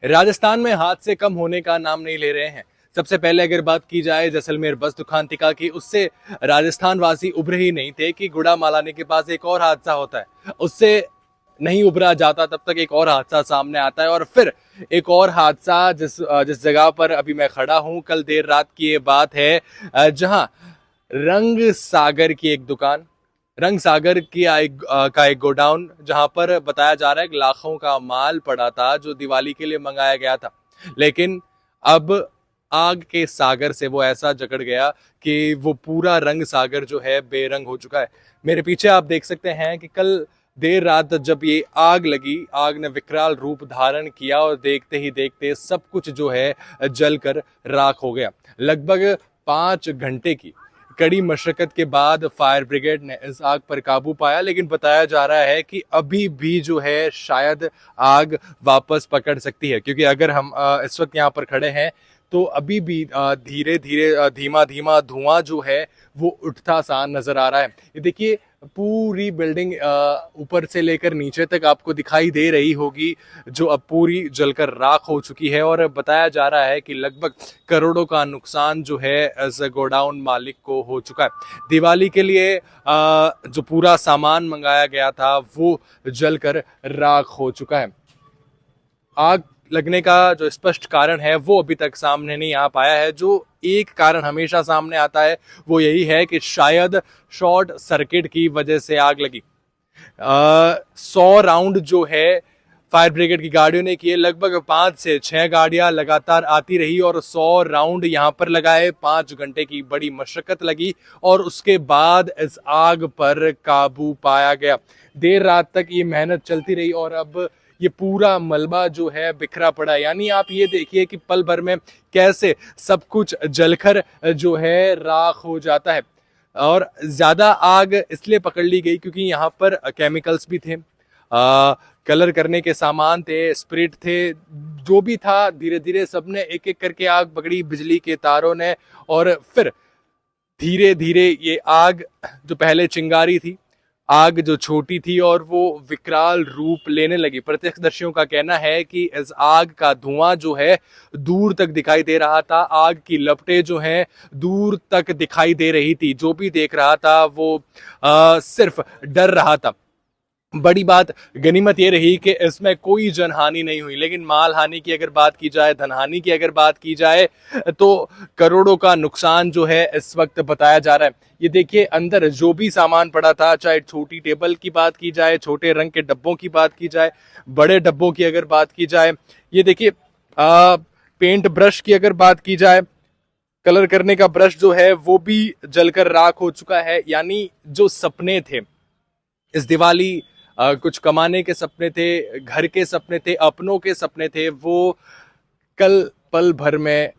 राजस्थान में हादसे कम होने का नाम नहीं ले रहे हैं। सबसे पहले अगर बात की जाए जैसलमेर बस दुखांतिका की, उससे राजस्थान वासी उभरे ही नहीं थे कि गुड़ामालानी के पास एक और हादसा होता है। उससे नहीं उभरा जाता तब तक एक और हादसा सामने आता है और फिर एक और हादसा। जिस जगह पर अभी मैं खड़ा हूं, कल देर रात की ये बात है, जहां रंग सागर की एक दुकान, रंग सागर की का एक गोडाउन, जहां पर बताया जा रहा है कि लाखों का माल पड़ा था जो दिवाली के लिए मंगाया गया था, लेकिन अब आग के सागर से वो ऐसा जकड़ गया कि वो पूरा रंग सागर जो है बेरंग हो चुका है। मेरे पीछे आप देख सकते हैं कि कल देर रात जब ये आग लगी, आग ने विकराल रूप धारण किया और देखते ही देखते सब कुछ जो है जलकर राख हो गया। लगभग 5 घंटे की कड़ी मशक्कत के बाद फायर ब्रिगेड ने इस आग पर काबू पाया, लेकिन बताया जा रहा है कि अभी भी जो है शायद आग वापस पकड़ सकती है, क्योंकि अगर हम इस वक्त यहाँ पर खड़े हैं तो अभी भी धीरे धीरे धीमा धीमा धुआं जो है वो उठता सा नजर आ रहा है। ये देखिए, पूरी बिल्डिंग ऊपर से लेकर नीचे तक आपको दिखाई दे रही होगी, जो अब पूरी जलकर राख हो चुकी है। और बताया जा रहा है कि लगभग करोड़ों का नुकसान जो है इस गोडाउन मालिक को हो चुका है। दिवाली के लिए जो पूरा सामान मंगाया गया था वो जलकर राख हो चुका है। आग लगने का जो स्पष्ट कारण है वो अभी तक सामने नहीं आ पाया है। जो एक कारण हमेशा सामने आता है वो यही है कि शायद शॉर्ट सर्किट की वजह से आग लगी। 100 राउंड जो है फायर ब्रिगेड की गाड़ियों ने किए, लगभग 5 से 6 गाड़ियां लगातार आती रही और 100 राउंड यहां पर लगाए। 5 घंटे की बड़ी मशक्कत लगी और उसके बाद इस आग पर काबू पाया गया। देर रात तक ये मेहनत चलती रही और अब ये पूरा मलबा जो है बिखरा पड़ा है। यानी आप ये देखिए कि पल भर में कैसे सब कुछ जलकर जो है राख हो जाता है। और ज्यादा आग इसलिए पकड़ ली गई क्योंकि यहाँ पर केमिकल्स भी थे, कलर करने के सामान थे, स्प्रिट थे, जो भी था। धीरे धीरे सबने एक एक करके आग पकड़ी, बिजली के तारों ने, और फिर धीरे धीरे ये आग जो पहले चिंगारी थी, आग जो छोटी थी और वो विकराल रूप लेने लगी। प्रत्यक्षदर्शियों का कहना है कि इस आग का धुआं जो है दूर तक दिखाई दे रहा था, आग की लपटें जो हैं दूर तक दिखाई दे रही थी। जो भी देख रहा था वो सिर्फ डर रहा था। बड़ी बात, गनीमत ये रही कि इसमें कोई जनहानि नहीं हुई, लेकिन माल हानि की अगर बात की जाए, धनहानि की अगर बात की जाए, तो करोड़ों का नुकसान जो है इस वक्त बताया जा रहा है। ये देखिए, अंदर जो भी सामान पड़ा था, चाहे छोटी टेबल की बात की जाए, छोटे रंग के डब्बों की बात की जाए, बड़े डब्बों की अगर बात की जाए, ये देखिए पेंट ब्रश की अगर बात की जाए, कलर करने का ब्रश जो है वो भी जलकर राख हो चुका है। यानी जो सपने थे इस दिवाली, कुछ कमाने के सपने थे, घर के सपने थे, अपनों के सपने थे, वो कल पल भर में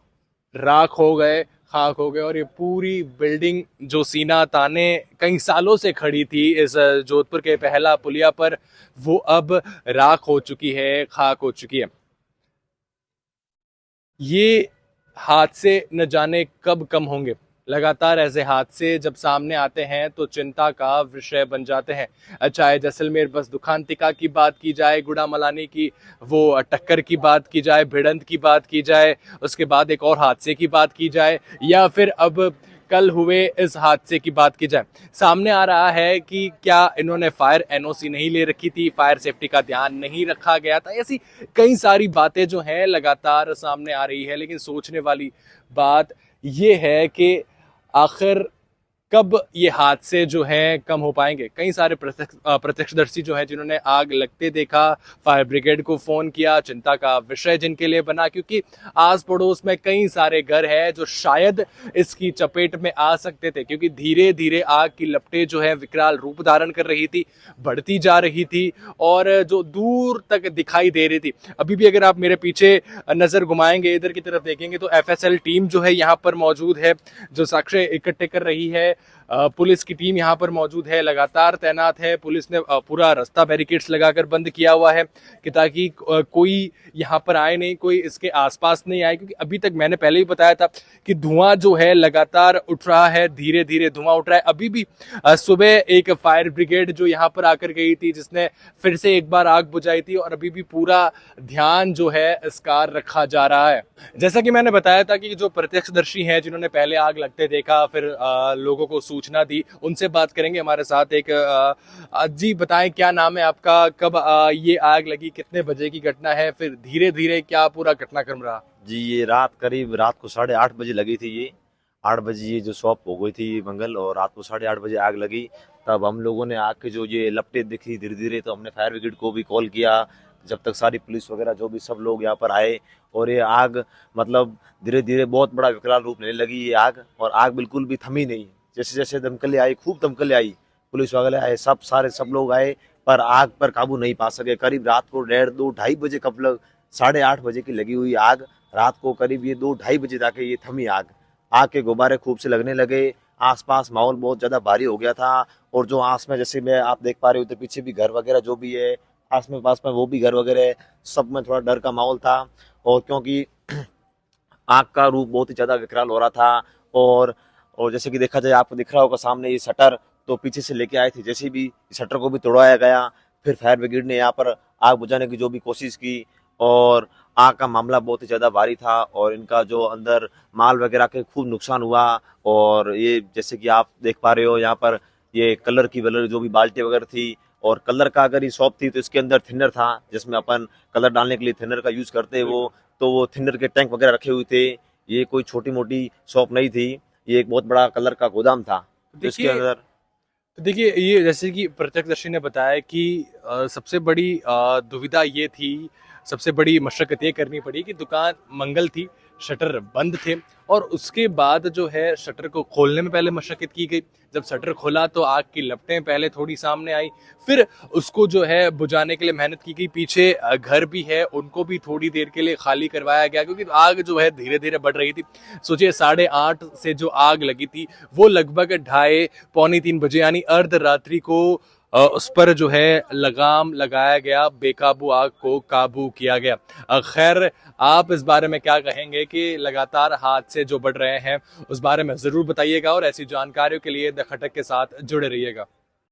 राख हो गए, खाक हो गए। और ये पूरी बिल्डिंग जो सीना ताने कई सालों से खड़ी थी इस जोधपुर के पहला पुलिया पर, वो अब राख हो चुकी है, खाक हो चुकी है। ये हादसे न जाने कब कम होंगे। लगातार ऐसे हादसे जब सामने आते हैं तो चिंता का विषय बन जाते हैं। चाहे जैसलमेर बस दुखांतिका की बात की जाए, गुड़ामलानी की वो टक्कर की बात की जाए, भिड़ंत की बात की जाए, उसके बाद एक और हादसे की बात की जाए, या फिर अब कल हुए इस हादसे की बात की जाए, सामने आ रहा है कि क्या इन्होंने फायर एनओसी नहीं ले रखी थी, फायर सेफ्टी का ध्यान नहीं रखा गया था। ऐसी कई सारी बातें जो हैं लगातार सामने आ रही है। लेकिन सोचने वाली बात यह है कि आखिर कब ये हादसे जो हैं कम हो पाएंगे। कई सारे प्रत्यक्षदर्शी जो हैं जिन्होंने आग लगते देखा, फायर ब्रिगेड को फोन किया, चिंता का विषय जिनके लिए बना, क्योंकि आस पड़ोस में कई सारे घर हैं जो शायद इसकी चपेट में आ सकते थे, क्योंकि धीरे धीरे आग की लपटें जो है विकराल रूप धारण कर रही थी, बढ़ती जा रही थी और जो दूर तक दिखाई दे रही थी। अभी भी अगर आप मेरे पीछे नजर घुमाएंगे, इधर की तरफ देखेंगे, तो FSL टीम जो है यहाँ पर मौजूद है, जो साक्ष्य इकट्ठे कर रही है। पुलिस की टीम यहाँ पर मौजूद है, लगातार तैनात है। पुलिस ने पूरा रास्ता बैरिकेड्स लगाकर बंद किया हुआ है कि ताकि कोई यहाँ पर आए नहीं, कोई इसके आसपास नहीं आए, क्योंकि अभी तक मैंने पहले ही बताया था कि धुआं जो है लगातार उठ रहा है, धीरे धीरे धुआं उठ रहा है। अभी भी सुबह एक फायर ब्रिगेड जो यहाँ पर आकर गई थी, जिसने फिर से एक बार आग बुझाई थी, और अभी भी पूरा ध्यान जो है इस कार रखा जा रहा है। जैसा कि मैंने बताया था कि जो प्रत्यक्षदर्शी हैं, जिन्होंने पहले आग लगते देखा, फिर लोगों को सूचना दी, उनसे बात करेंगे। हमारे साथ एक जी, बताएं क्या नाम है आपका, कब ये आग लगी, कितने बजे की घटना है, फिर धीरे धीरे क्या पूरा घटनाक्रम रहा? जी, ये करीब रात को 8:30 बजे लगी थी। ये 8 बजे ये जो शॉप हो गई थी मंगल, और रात को 8:30 बजे आग लगी। तब हम लोगों ने आग के जो ये लपटें दिखी धीरे धीरे, तो हमने फायर ब्रिगेड को भी कॉल किया। जब तक सारी पुलिस वगैरह जो भी सब लोग यहाँ पर आए, और ये आग मतलब धीरे धीरे बहुत बड़ा विकराल रूप लेने लगी ये आग, और आग बिल्कुल भी थमी नहीं। जैसे जैसे दमकलें आई, खूब दमकलें आई, पुलिस वगैरह आए, सब लोग आए, पर आग पर काबू नहीं पा सके। करीब रात को 1:30-2:30 बजे कब लग 8:30 बजे की लगी हुई आग, रात को करीब ये 2-2:30 बजे जाके ये थमी आग। आग के गुब्बारे खूब से लगने लगे, आसपास माहौल बहुत ज्यादा भारी हो गया था। और जो आस में, जैसे मैं आप देख पा रहे हो, उधर पीछे भी घर वगैरह जो भी है आस में पास में, वो भी घर वगैरह है, सब में थोड़ा डर का माहौल था। और क्योंकि आग का रूप बहुत ही ज्यादा विकराल हो रहा था। और जैसे कि देखा जाए, आपको दिख रहा होगा सामने ये शटर, तो पीछे से लेके आए थे जैसे भी, शटर को भी तोड़वाया गया। फिर फायर ब्रिगेड ने यहाँ पर आग बुझाने की जो भी कोशिश की, और आग का मामला बहुत ही ज्यादा भारी था, और इनका जो अंदर माल वगैरह के खूब नुकसान हुआ। और ये जैसे कि आप देख पा रहे हो यहाँ पर, ये कलर की जो भी बाल्टी वगैरह थी, और कलर का अगर ये शॉप थी तो इसके अंदर थिनर था, जिसमें अपन कलर डालने के लिए थिनर का यूज करते हैं वो, तो वो थिनर के टैंक वगैरह रखे हुए थे। ये कोई छोटी मोटी शॉप नहीं थी, ये एक बहुत बड़ा कलर का गोदाम था। तो इसके अंदर तो देखिए, ये जैसे कि प्रत्यक्षदर्शी ने बताया कि सबसे बड़ी दुविधा ये थी, सबसे बड़ी मशक्कत ये करनी पड़ी कि दुकान मंगल थी, शटर बंद थे, और उसके बाद जो है शटर को खोलने में पहले मशक्कत की गई। जब शटर खोला तो आग की लपटें पहले थोड़ी सामने आई, फिर उसको जो है बुझाने के लिए मेहनत की गई। पीछे घर भी है, उनको भी थोड़ी देर के लिए खाली करवाया गया, क्योंकि आग जो है धीरे धीरे बढ़ रही थी। सोचिए, 8:30 से जो आग लगी थी, वो लगभग 2:30-3 बजे यानी अर्धरात्रि को उस पर जो है लगाम लगाया गया, बेकाबू आग को काबू किया गया। खैर, आप इस बारे में क्या कहेंगे कि लगातार हादसे जो बढ़ रहे हैं, उस बारे में जरूर बताइएगा, और ऐसी जानकारियों के लिए द खटक के साथ जुड़े रहिएगा।